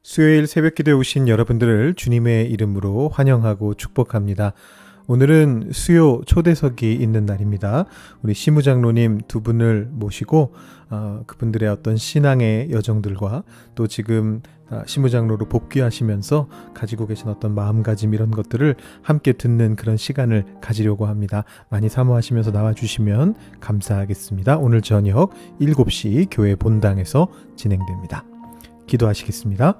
수요일 새벽기도에 오신 여러분들을 주님의 이름으로 환영하고 축복합니다. 오늘은 수요 초대석이 있는 날입니다. 우리 시무장로님 두 분을 모시고 그분들의 어떤 신앙의 여정들과 또 지금 시무장로로 복귀하시면서 가지고 계신 어떤 마음가짐 이런 것들을 함께 듣는 그런 시간을 가지려고 합니다. 많이 사모하시면서 나와주시면 감사하겠습니다. 오늘 저녁 7시 교회 본당에서 진행됩니다. 기도하시겠습니다.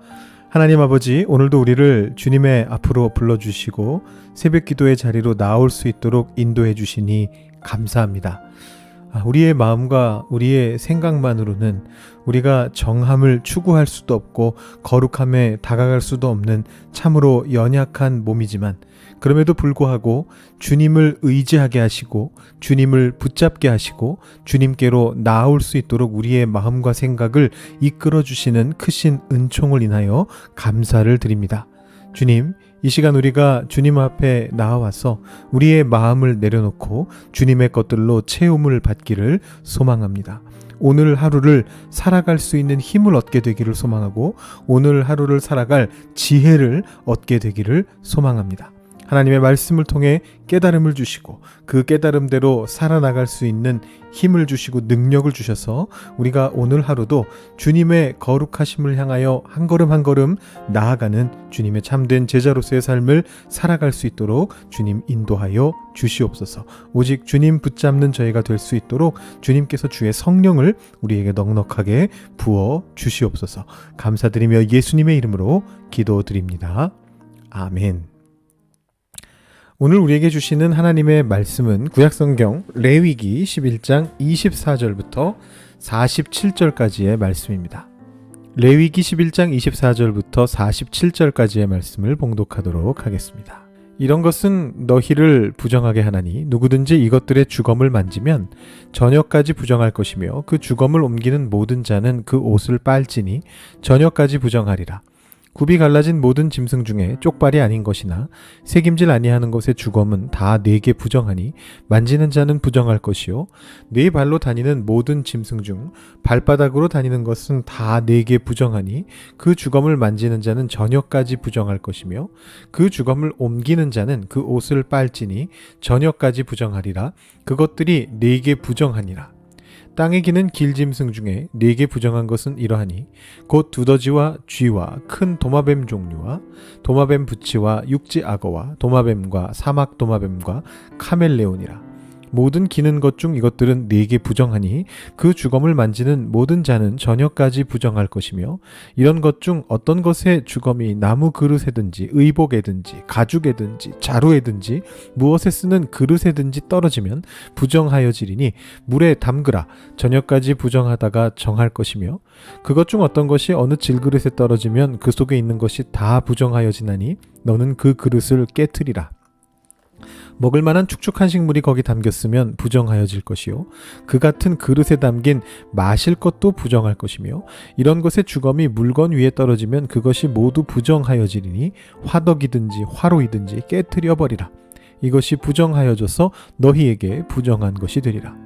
하나님 아버지, 오늘도 우리를 주님의 앞으로 불러주시고 새벽 기도의 자리로 나올 수 있도록 인도해 주시니 감사합니다. 우리의 마음과 우리의 생각만으로는 우리가 정함을 추구할 수도 없고 거룩함에 다가갈 수도 없는 참으로 연약한 몸이지만 그럼에도 불구하고 주님을 의지하게 하시고 주님을 붙잡게 하시고 주님께로 나아올 수 있도록 우리의 마음과 생각을 이끌어 주시는 크신 은총을 인하여 감사를 드립니다. 주님, 이 시간 우리가 주님 앞에 나와서 우리의 마음을 내려놓고 주님의 것들로 채움을 받기를 소망합니다. 오늘 하루를 살아갈 수 있는 힘을 얻게 되기를 소망하고 오늘 하루를 살아갈 지혜를 얻게 되기를 소망합니다. 하나님의 말씀을 통해 깨달음을 주시고 그 깨달음대로 살아나갈 수 있는 힘을 주시고 능력을 주셔서 우리가 오늘 하루도 주님의 거룩하심을 향하여 한 걸음 한 걸음 나아가는 주님의 참된 제자로서의 삶을 살아갈 수 있도록 주님 인도하여 주시옵소서. 오직 주님 붙잡는 저희가 될 수 있도록 주님께서 주의 성령을 우리에게 넉넉하게 부어 주시옵소서. 감사드리며 예수님의 이름으로 기도드립니다. 아멘. 오늘 우리에게 주시는 하나님의 말씀은 구약성경 레위기 11장 24절부터 47절까지의 말씀입니다. 레위기 11장 24절부터 47절까지의 말씀을 봉독하도록 하겠습니다. 이런 것은 너희를 부정하게 하나니 누구든지 이것들의 주검을 만지면 저녁까지 부정할 것이며 그 주검을 옮기는 모든 자는 그 옷을 빨지니 저녁까지 부정하리라. 굽이 갈라진 모든 짐승 중에 쪽발이 아닌 것이나 새김질 아니하는 것의 주검은 다 네게 부정하니 만지는 자는 부정할 것이요 네 발로 다니는 모든 짐승 중 발바닥으로 다니는 것은 다 네게 부정하니 그 주검을 만지는 자는 저녁까지 부정할 것이며 그 주검을 옮기는 자는 그 옷을 빨지니 저녁까지 부정하리라. 그것들이 네게 부정하니라. 땅에 기는 길짐승 중에 네게 부정한 것은 이러하니 곧 두더지와 쥐와 큰 도마뱀 종류와 도마뱀 부치와 육지 악어와 도마뱀과 사막 도마뱀과 카멜레온이라. 모든 기는 것 중 이것들은 네게 부정하니 그 주검을 만지는 모든 자는 저녁까지 부정할 것이며 이런 것 중 어떤 것의 주검이 나무 그릇에든지 의복에든지 가죽에든지 자루에든지 무엇에 쓰는 그릇에든지 떨어지면 부정하여지리니 물에 담그라. 저녁까지 부정하다가 정할 것이며 그것 중 어떤 것이 어느 질그릇에 떨어지면 그 속에 있는 것이 다 부정하여지나니 너는 그 그릇을 깨트리라. 먹을 만한 축축한 식물이 거기 담겼으면 부정하여질 것이요 그 같은 그릇에 담긴 마실 것도 부정할 것이며 이런 것의 주검이 물건 위에 떨어지면 그것이 모두 부정하여지리니 화덕이든지 화로이든지 깨트려 버리라. 이것이 부정하여져서 너희에게 부정한 것이 되리라.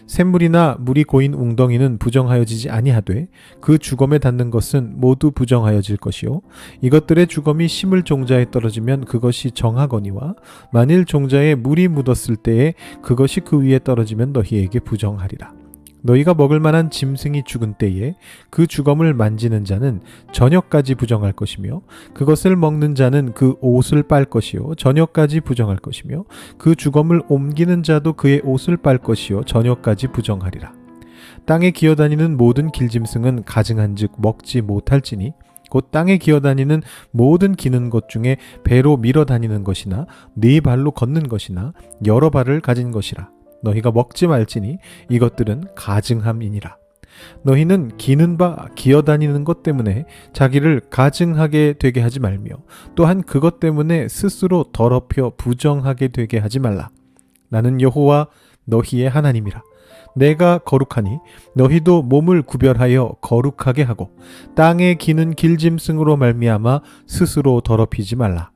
샘물이나 물이 고인 웅덩이는 부정하여지지 아니하되 그 주검에 닿는 것은 모두 부정하여질 것이요 이것들의 주검이 심을 종자에 떨어지면 그것이 정하거니와 만일 종자에 물이 묻었을 때에 그것이 그 위에 떨어지면 너희에게 부정하리라. 너희가 먹을 만한 짐승이 죽은 때에 그 주검을 만지는 자는 저녁까지 부정할 것이며 그것을 먹는 자는 그 옷을 빨 것이요 저녁까지 부정할 것이며 그 주검을 옮기는 자도 그의 옷을 빨 것이요 저녁까지 부정하리라. 땅에 기어다니는 모든 길짐승은 가증한즉 먹지 못할지니 곧 땅에 기어다니는 모든 기는 것 중에 배로 밀어 다니는 것이나 네 발로 걷는 것이나 여러 발을 가진 것이라. 너희가 먹지 말지니 이것들은 가증함이니라. 너희는 기는 바 기어다니는 것 때문에 자기를 가증하게 되게 하지 말며 또한 그것 때문에 스스로 더럽혀 부정하게 되게 하지 말라. 나는 여호와 너희의 하나님이라. 내가 거룩하니 너희도 몸을 구별하여 거룩하게 하고 땅에 기는 길짐승으로 말미암아 스스로 더럽히지 말라.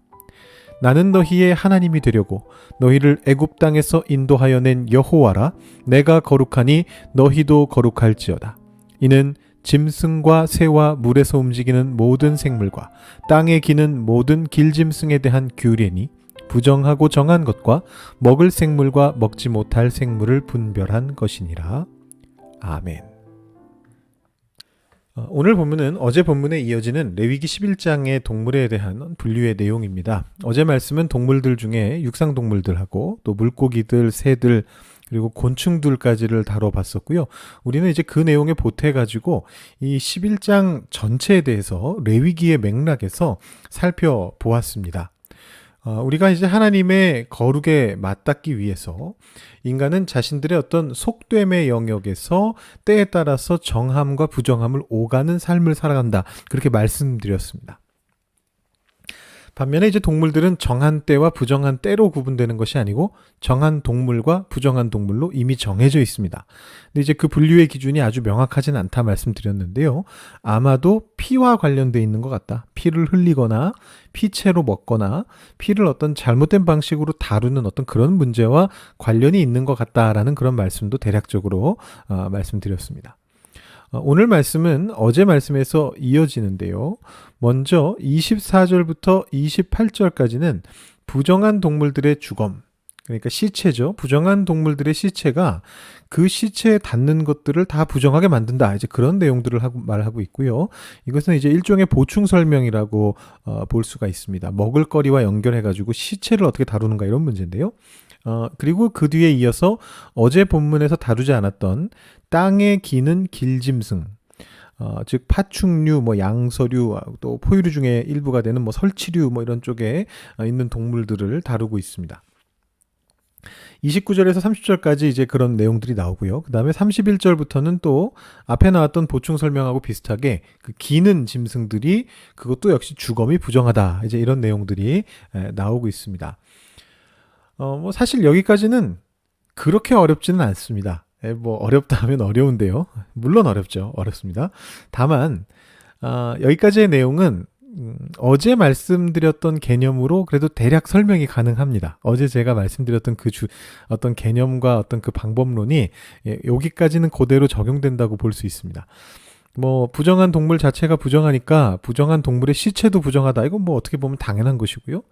나는 너희의 하나님이 되려고 너희를 애굽 땅에서 인도하여 낸 여호와라. 내가 거룩하니 너희도 거룩할지어다. 이는 짐승과 새와 물에서 움직이는 모든 생물과 땅에 기는 모든 길짐승에 대한 규례니 부정하고 정한 것과 먹을 생물과 먹지 못할 생물을 분별한 것이니라. 아멘. 오늘 본문은 어제 본문에 이어지는 레위기 11장의 동물에 대한 분류의 내용입니다. 어제 말씀은 동물들 중에 육상동물들하고 또 물고기들, 새들, 그리고 곤충들까지를 다뤄봤었고요. 우리는 이제 그 내용에 보태가지고 이 11장 전체에 대해서 레위기의 맥락에서 살펴보았습니다. 우리가 이제 하나님의 거룩에 맞닿기 위해서 인간은 자신들의 어떤 속됨의 영역에서 때에 따라서 정함과 부정함을 오가는 삶을 살아간다. 그렇게 말씀드렸습니다. 반면에 이제 동물들은 정한 때와 부정한 때로 구분되는 것이 아니고 정한 동물과 부정한 동물로 이미 정해져 있습니다. 근데 이제 그 분류의 기준이 아주 명확하진 않다 말씀드렸는데요. 아마도 피와 관련돼 있는 것 같다. 피를 흘리거나 피채로 먹거나 피를 어떤 잘못된 방식으로 다루는 어떤 그런 문제와 관련이 있는 것 같다라는 그런 말씀도 대략적으로 말씀드렸습니다. 오늘 말씀은 어제 말씀에서 이어지는데요. 먼저 24절부터 28절까지는 부정한 동물들의 주검, 그러니까 시체죠. 부정한 동물들의 시체가 그 시체에 닿는 것들을 다 부정하게 만든다. 이제 그런 내용들을 말하고 있고요. 이것은 이제 일종의 보충 설명이라고 볼 수가 있습니다. 먹을거리와 연결해가지고 시체를 어떻게 다루는가 이런 문제인데요. 그리고 그 뒤에 이어서 어제 본문에서 다루지 않았던 땅에 기는 길짐승, 즉 파충류, 양서류, 또 포유류 중에 일부가 되는 설치류 이런 쪽에 있는 동물들을 다루고 있습니다. 29절에서 30절까지 이제 그런 내용들이 나오고요. 그 다음에 31절부터는 또 앞에 나왔던 보충 설명하고 비슷하게 그 기는 짐승들이 그것도 역시 주검이 부정하다. 이제 이런 내용들이 나오고 있습니다. 사실 여기까지는 그렇게 어렵지는 않습니다. 어렵다 하면 어려운데요. 물론 어렵습니다. 다만 여기까지의 내용은 어제 말씀드렸던 개념으로 그래도 대략 설명이 가능합니다. 어제 제가 말씀드렸던 어떤 개념과 어떤 그 방법론이 여기까지는 그대로 적용된다고 볼 수 있습니다. 부정한 동물 자체가 부정하니까 부정한 동물의 시체도 부정하다. 이건 어떻게 보면 당연한 것이고요.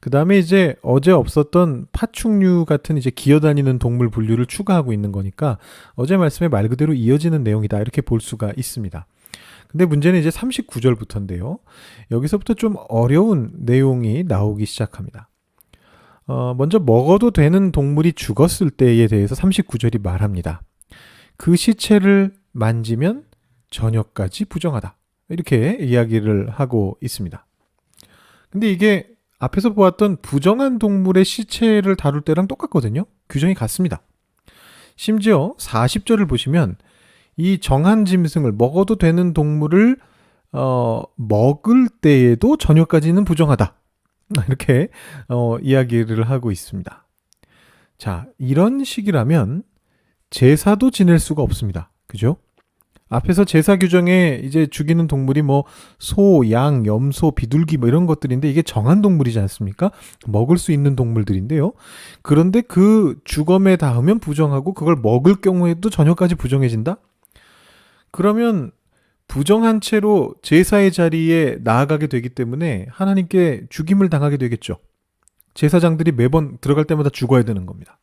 그 다음에 이제 어제 없었던 파충류 같은 이제 기어다니는 동물 분류를 추가하고 있는 거니까 어제 말씀에 말 그대로 이어지는 내용이다. 이렇게 볼 수가 있습니다. 근데 문제는 이제 39절부터인데요. 여기서부터 좀 어려운 내용이 나오기 시작합니다. 먼저 먹어도 되는 동물이 죽었을 때에 대해서 39절이 말합니다. 그 시체를 만지면 저녁까지 부정하다. 이렇게 이야기를 하고 있습니다. 근데 이게 앞에서 보았던 부정한 동물의 시체를 다룰 때랑 똑같거든요. 규정이 같습니다. 심지어 40절을 보시면 이 정한 짐승을 먹어도 되는 동물을 먹을 때에도 저녁까지는 부정하다. 이렇게 이야기를 하고 있습니다. 자, 이런 식이라면 제사도 지낼 수가 없습니다. 그죠? 앞에서 제사 규정에 이제 죽이는 동물이 소, 양, 염소, 비둘기 이런 것들인데 이게 정한 동물이지 않습니까? 먹을 수 있는 동물들인데요. 그런데 그 주검에 닿으면 부정하고 그걸 먹을 경우에도 저녁까지 부정해진다? 그러면 부정한 채로 제사의 자리에 나아가게 되기 때문에 하나님께 죽임을 당하게 되겠죠. 제사장들이 매번 들어갈 때마다 죽어야 되는 겁니다.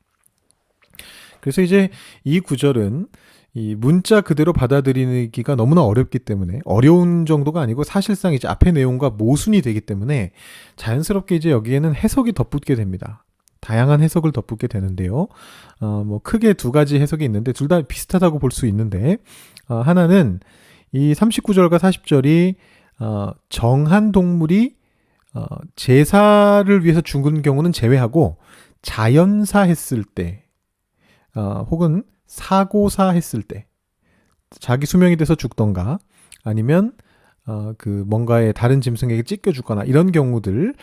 그래서 이제 이 구절은 이 문자 그대로 받아들이기가 너무나 어렵기 때문에 어려운 정도가 아니고 사실상 이제 앞의 내용과 모순이 되기 때문에 자연스럽게 이제 여기에는 해석이 덧붙게 됩니다. 다양한 해석을 덧붙게 되는데요. 크게 두 가지 해석이 있는데 둘 다 비슷하다고 볼 수 있는데 하나는 이 39절과 40절이 정한 동물이 제사를 위해서 죽은 경우는 제외하고 자연사 했을 때 혹은 사고사 했을 때 자기 수명이 돼서 죽던가 아니면 뭔가의 다른 짐승에게 찢겨 죽거나 이런 경우들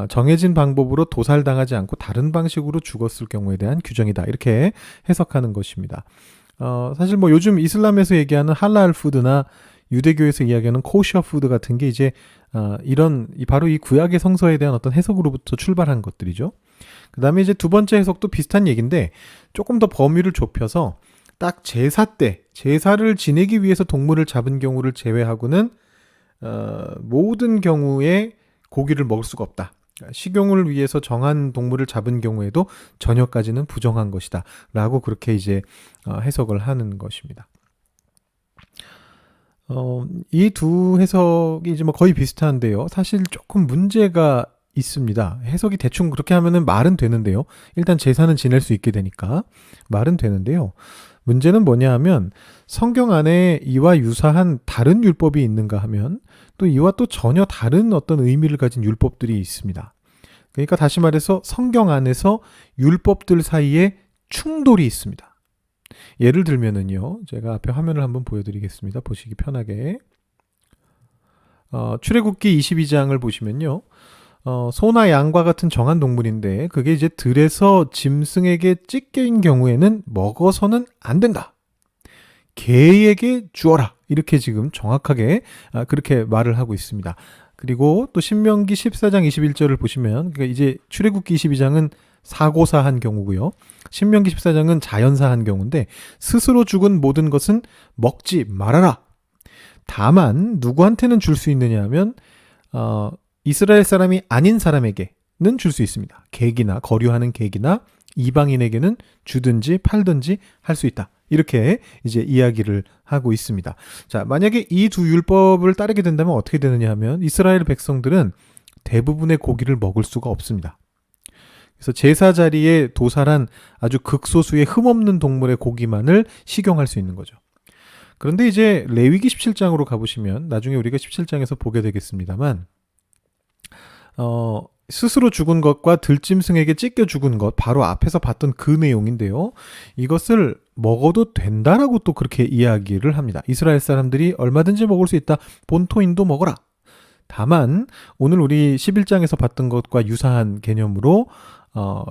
정해진 방법으로 도살당하지 않고 다른 방식으로 죽었을 경우에 대한 규정이다. 이렇게 해석하는 것입니다. 사실 요즘 이슬람에서 얘기하는 할랄 푸드나 유대교에서 이야기하는 코셔 푸드 같은 게 이제 바로 이 구약의 성서에 대한 어떤 해석으로부터 출발한 것들이죠. 그 다음에 이제 두 번째 해석도 비슷한 얘기인데 조금 더 범위를 좁혀서 딱 제사 때 제사를 지내기 위해서 동물을 잡은 경우를 제외하고는 모든 경우에 고기를 먹을 수가 없다. 식용을 위해서 정한 동물을 잡은 경우에도 저녁까지는 부정한 것이다. 라고 그렇게 이제 해석을 하는 것입니다. 이 두 해석이 이제 뭐 거의 비슷한데요. 사실 조금 문제가 있습니다. 해석이 대충 그렇게 하면은 말은 되는데요. 일단 제사는 지낼 수 있게 되니까 말은 되는데요. 문제는 뭐냐 하면 성경 안에 이와 유사한 다른 율법이 있는가 하면 또 이와 또 전혀 다른 어떤 의미를 가진 율법들이 있습니다. 그러니까 다시 말해서 성경 안에서 율법들 사이에 충돌이 있습니다. 예를 들면은요, 제가 앞에 화면을 한번 보여드리겠습니다. 보시기 편하게. 출애굽기 22장을 보시면요, 소나 양과 같은 정한 동물인데 그게 이제 들에서 짐승에게 찢겨인 경우에는 먹어서는 안 된다. 개에게 주어라. 이렇게 지금 정확하게 그렇게 말을 하고 있습니다. 그리고 또 신명기 14장 21절을 보시면, 그러니까 이제 출애굽기 22장은 사고사한 경우고요. 신명기 14장은 자연사한 경우인데 스스로 죽은 모든 것은 먹지 말아라. 다만 누구한테는 줄 수 있느냐 하면 이스라엘 사람이 아닌 사람에게는 줄 수 있습니다. 객이나 거류하는 객이나 이방인에게는 주든지 팔든지 할 수 있다. 이렇게 이제 이야기를 하고 있습니다. 자, 만약에 이 두 율법을 따르게 된다면 어떻게 되느냐 하면 이스라엘 백성들은 대부분의 고기를 먹을 수가 없습니다. 그래서 제사 자리에 도살한 아주 극소수의 흠없는 동물의 고기만을 식용할 수 있는 거죠. 그런데 이제 레위기 17장으로 가보시면 나중에 우리가 17장에서 보게 되겠습니다만 스스로 죽은 것과 들짐승에게 찢겨 죽은 것, 바로 앞에서 봤던 그 내용인데요. 이것을 먹어도 된다라고 또 그렇게 이야기를 합니다. 이스라엘 사람들이 얼마든지 먹을 수 있다. 본토인도 먹어라. 다만 오늘 우리 11장에서 봤던 것과 유사한 개념으로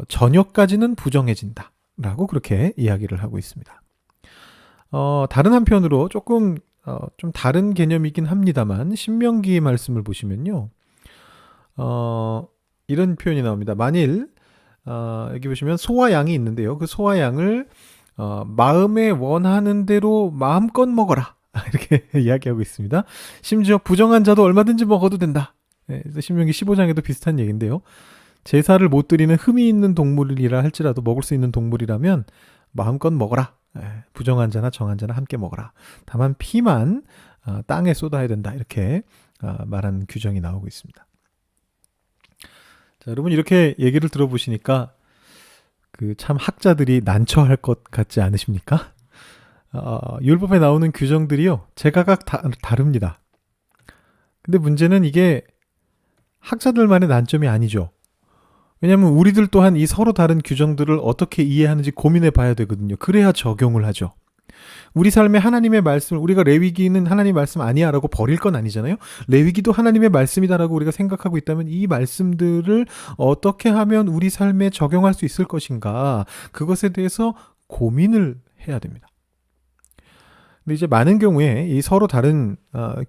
저녁까지는 부정해진다 라고 그렇게 이야기를 하고 있습니다. 다른 한편으로 조금 좀 다른 개념이긴 합니다만 신명기 말씀을 보시면요, 이런 표현이 나옵니다. 만일 여기 보시면 소와 양이 있는데요, 그 소와 양을 마음에 원하는 대로 마음껏 먹어라 이렇게 이야기하고 있습니다. 심지어 부정한 자도 얼마든지 먹어도 된다. 그래서 신명기 15장에도 비슷한 얘기인데요. 제사를 못 드리는 흠이 있는 동물이라 할지라도 먹을 수 있는 동물이라면 마음껏 먹어라. 부정한 자나 정한 자나 함께 먹어라. 다만 피만 땅에 쏟아야 된다. 이렇게 말하는 규정이 나오고 있습니다. 자, 여러분 이렇게 얘기를 들어보시니까 그 참 학자들이 난처할 것 같지 않으십니까? 율법에 나오는 규정들이요, 제각각 다릅니다. 근데 문제는 이게 학자들만의 난점이 아니죠. 왜냐하면 우리들 또한 이 서로 다른 규정들을 어떻게 이해하는지 고민해 봐야 되거든요. 그래야 적용을 하죠. 우리 삶에 하나님의 말씀을, 우리가 레위기는 하나님의 말씀 아니야 라고 버릴 건 아니잖아요. 레위기도 하나님의 말씀이다라고 우리가 생각하고 있다면 이 말씀들을 어떻게 하면 우리 삶에 적용할 수 있을 것인가, 그것에 대해서 고민을 해야 됩니다. 근데 이제 많은 경우에 이 서로 다른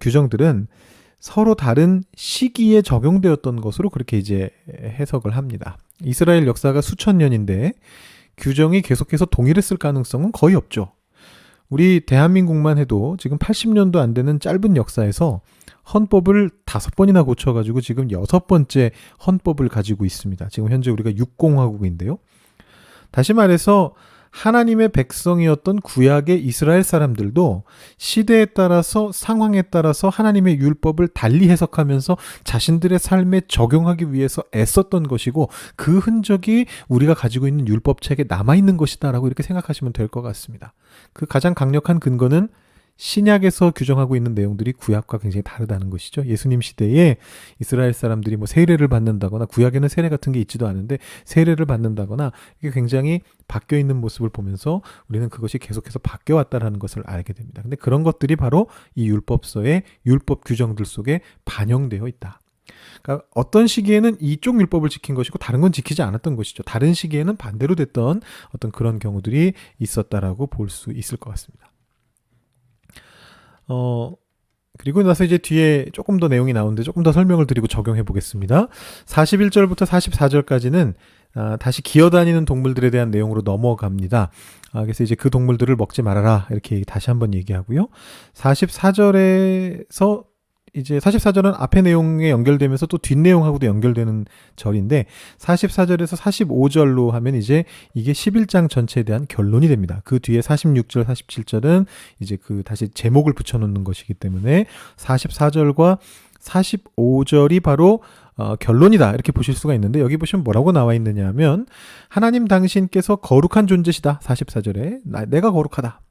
규정들은 서로 다른 시기에 적용되었던 것으로 그렇게 이제 해석을 합니다. 이스라엘 역사가 수천 년인데 규정이 계속해서 동일했을 가능성은 거의 없죠. 우리 대한민국만 해도 지금 80년도 안 되는 짧은 역사에서 헌법을 5번이나 고쳐가지고 지금 6번째 헌법을 가지고 있습니다. 지금 현재 우리가 6공화국인데요. 다시 말해서 하나님의 백성이었던 구약의 이스라엘 사람들도 시대에 따라서, 상황에 따라서 하나님의 율법을 달리 해석하면서 자신들의 삶에 적용하기 위해서 애썼던 것이고, 그 흔적이 우리가 가지고 있는 율법책에 남아있는 것이다 라고 이렇게 생각하시면 될 것 같습니다. 그 가장 강력한 근거는 신약에서 규정하고 있는 내용들이 구약과 굉장히 다르다는 것이죠. 예수님 시대에 이스라엘 사람들이 뭐 세례를 받는다거나, 구약에는 세례 같은 게 있지도 않은데 세례를 받는다거나, 이게 굉장히 바뀌어 있는 모습을 보면서 우리는 그것이 계속해서 바뀌어 왔다라는 것을 알게 됩니다. 근데 그런 것들이 바로 이 율법서의 율법 규정들 속에 반영되어 있다. 그러니까 어떤 시기에는 이쪽 율법을 지킨 것이고 다른 건 지키지 않았던 것이죠. 다른 시기에는 반대로 됐던 어떤 그런 경우들이 있었다라고 볼 수 있을 것 같습니다. 그리고 나서 이제 뒤에 조금 더 내용이 나오는데 조금 더 설명을 드리고 적용해 보겠습니다. 41절부터 44절까지는 다시 기어다니는 동물들에 대한 내용으로 넘어갑니다. 그래서 이제 그 동물들을 먹지 말아라 이렇게 다시 한번 얘기하고요. 44절에서 이제 44절은 앞의 내용에 연결되면서 또 뒷내용하고도 연결되는 절인데 44절에서 45절로 하면 이제 이게 11장 전체에 대한 결론이 됩니다. 그 뒤에 46절, 47절은 이제 그 다시 제목을 붙여놓는 것이기 때문에 44절과 45절이 바로 결론이다 이렇게 보실 수가 있는데 여기 보시면 뭐라고 나와 있느냐 하면 하나님 당신께서 거룩한 존재시다. 44절에 내가 거룩하다.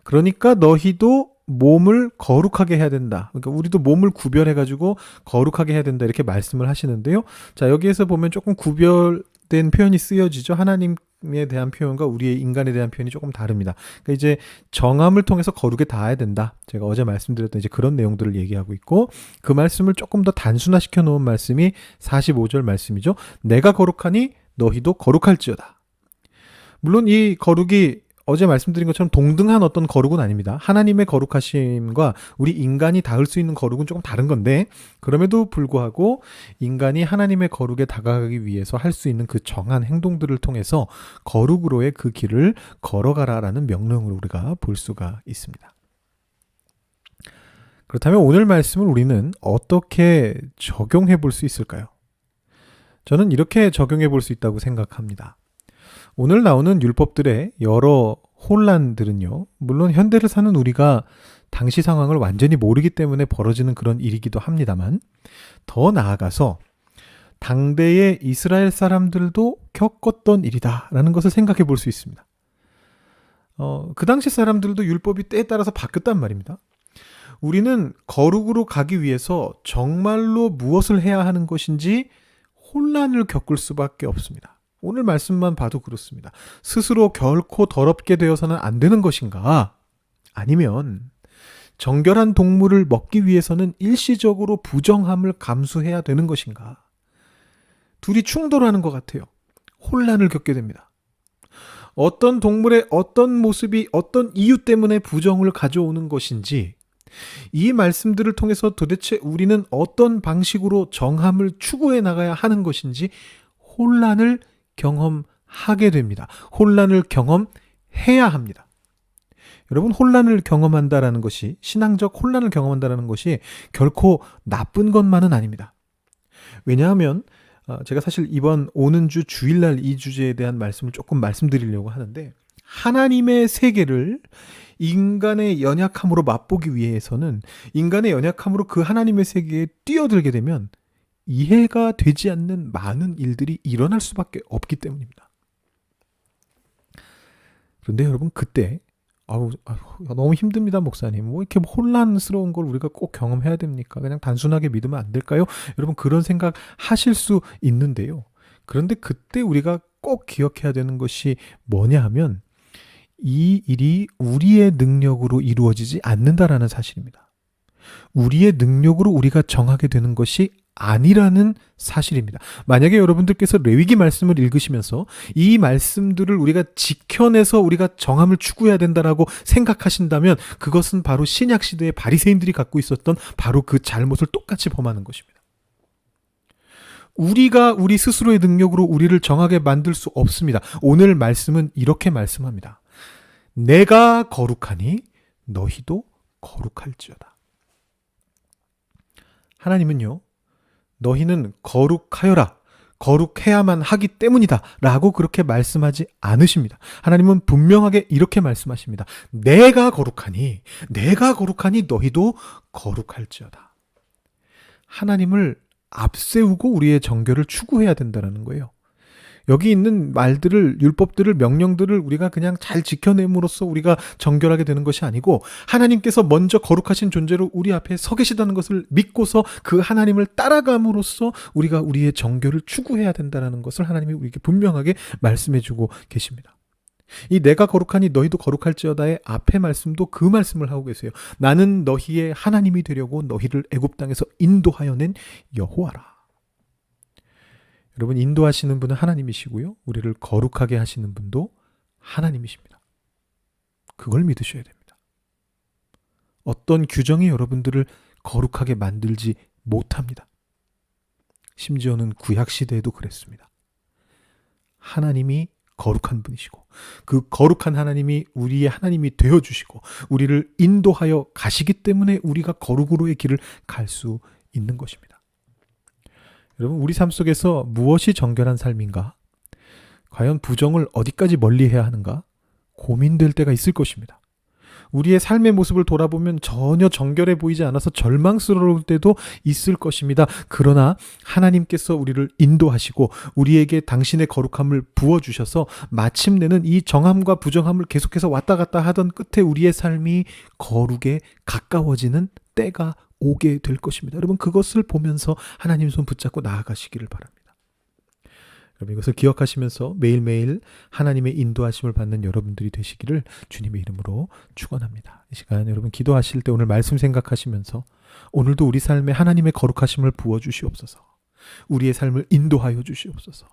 그러니까 너희도 몸을 거룩하게 해야 된다. 그러니까 우리도 몸을 구별해가지고 거룩하게 해야 된다 이렇게 말씀을 하시는데요. 자, 여기에서 보면 조금 구별된 표현이 쓰여지죠. 하나님에 대한 표현과 우리의 인간에 대한 표현이 조금 다릅니다. 그러니까 이제 정함을 통해서 거룩에 닿아야 된다. 제가 어제 말씀드렸던 이제 그런 내용들을 얘기하고 있고 그 말씀을 조금 더 단순화시켜 놓은 말씀이 45절 말씀이죠. 내가 거룩하니 너희도 거룩할지어다. 물론 이 거룩이 어제 말씀드린 것처럼 동등한 어떤 거룩은 아닙니다. 하나님의 거룩하심과 우리 인간이 닿을 수 있는 거룩은 조금 다른 건데 그럼에도 불구하고 인간이 하나님의 거룩에 다가가기 위해서 할 수 있는 그 정한 행동들을 통해서 거룩으로의 그 길을 걸어가라라는 명령을 우리가 볼 수가 있습니다. 그렇다면 오늘 말씀을 우리는 어떻게 적용해 볼 수 있을까요? 저는 이렇게 적용해 볼 수 있다고 생각합니다. 오늘 나오는 율법들의 여러 혼란들은요, 물론 현대를 사는 우리가 당시 상황을 완전히 모르기 때문에 벌어지는 그런 일이기도 합니다만, 더 나아가서 당대의 이스라엘 사람들도 겪었던 일이다라는 것을 생각해 볼 수 있습니다. 그 당시 사람들도 율법이 때에 따라서 바뀌었단 말입니다. 우리는 거룩으로 가기 위해서 정말로 무엇을 해야 하는 것인지 혼란을 겪을 수밖에 없습니다. 오늘 말씀만 봐도 그렇습니다. 스스로 결코 더럽게 되어서는 안 되는 것인가? 아니면 정결한 동물을 먹기 위해서는 일시적으로 부정함을 감수해야 되는 것인가? 둘이 충돌하는 것 같아요. 혼란을 겪게 됩니다. 어떤 동물의 어떤 모습이 어떤 이유 때문에 부정을 가져오는 것인지 이 말씀들을 통해서 도대체 우리는 어떤 방식으로 정함을 추구해 나가야 하는 것인지 혼란을 경험하게 됩니다. 혼란을 경험해야 합니다. 여러분, 혼란을 경험한다라는 것이, 신앙적 혼란을 경험한다라는 것이 결코 나쁜 것만은 아닙니다. 왜냐하면 제가 사실 이번 오는 주 주일날 이 주제에 대한 말씀을 조금 말씀드리려고 하는데, 하나님의 세계를 인간의 연약함으로 맛보기 위해서는 인간의 연약함으로 그 하나님의 세계에 뛰어들게 되면 이해가 되지 않는 많은 일들이 일어날 수밖에 없기 때문입니다. 그런데 여러분, 그때 너무 힘듭니다, 목사님. 뭐 이렇게 혼란스러운 걸 우리가 꼭 경험해야 됩니까? 그냥 단순하게 믿으면 안 될까요? 여러분, 그런 생각 하실 수 있는데요. 그런데 그때 우리가 꼭 기억해야 되는 것이 뭐냐 하면 이 일이 우리의 능력으로 이루어지지 않는다라는 사실입니다. 우리의 능력으로 우리가 정하게 되는 것이 아니라는 사실입니다. 만약에 여러분들께서 레위기 말씀을 읽으시면서 이 말씀들을 우리가 지켜내서 우리가 정함을 추구해야 된다라고 생각하신다면 그것은 바로 신약 시대의 바리새인들이 갖고 있었던 바로 그 잘못을 똑같이 범하는 것입니다. 우리가 우리 스스로의 능력으로 우리를 정하게 만들 수 없습니다. 오늘 말씀은 이렇게 말씀합니다. 내가 거룩하니 너희도 거룩할지어다. 하나님은요, 너희는 거룩하여라, 거룩해야만 하기 때문이다 라고 그렇게 말씀하지 않으십니다. 하나님은 분명하게 이렇게 말씀하십니다. 내가 거룩하니 너희도 거룩할지어다. 하나님을 앞세우고 우리의 정결을 추구해야 된다는 거예요. 여기 있는 말들을, 율법들을, 명령들을 우리가 그냥 잘 지켜냄으로써 우리가 정결하게 되는 것이 아니고 하나님께서 먼저 거룩하신 존재로 우리 앞에 서 계시다는 것을 믿고서 그 하나님을 따라감으로써 우리가 우리의 정결을 추구해야 된다는 것을 하나님이 우리에게 분명하게 말씀해주고 계십니다. 이 내가 거룩하니 너희도 거룩할지어다의 앞의 말씀도 그 말씀을 하고 계세요. 나는 너희의 하나님이 되려고 너희를 애굽 땅에서 인도하여 낸 여호와라. 여러분, 인도하시는 분은 하나님이시고요. 우리를 거룩하게 하시는 분도 하나님이십니다. 그걸 믿으셔야 됩니다. 어떤 규정이 여러분들을 거룩하게 만들지 못합니다. 심지어는 구약 시대에도 그랬습니다. 하나님이 거룩한 분이시고 그 거룩한 하나님이 우리의 하나님이 되어주시고 우리를 인도하여 가시기 때문에 우리가 거룩으로의 길을 갈 수 있는 것입니다. 여러분, 우리 삶 속에서 무엇이 정결한 삶인가? 과연 부정을 어디까지 멀리해야 하는가? 고민될 때가 있을 것입니다. 우리의 삶의 모습을 돌아보면 전혀 정결해 보이지 않아서 절망스러울 때도 있을 것입니다. 그러나 하나님께서 우리를 인도하시고 우리에게 당신의 거룩함을 부어주셔서 마침내는 이 정함과 부정함을 계속해서 왔다 갔다 하던 끝에 우리의 삶이 거룩에 가까워지는 때가 오게 될 것입니다. 여러분, 그것을 보면서 하나님 손 붙잡고 나아가시기를 바랍니다. 여러분, 이것을 기억하시면서 매일매일 하나님의 인도하심을 받는 여러분들이 되시기를 주님의 이름으로 축원합니다. 이 시간 여러분 기도하실 때 오늘 말씀 생각하시면서 오늘도 우리 삶에 하나님의 거룩하심을 부어주시옵소서. 우리의 삶을 인도하여 주시옵소서.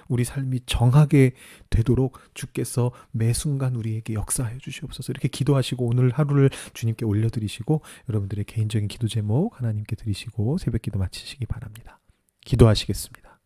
우리 삶이 정하게 되도록 주께서 매 순간 우리에게 역사하여 주시옵소서. 이렇게 기도하시고 오늘 하루를 주님께 올려드리시고 여러분들의 개인적인 기도 제목 하나님께 드리시고 새벽 기도 마치시기 바랍니다. 기도하시겠습니다.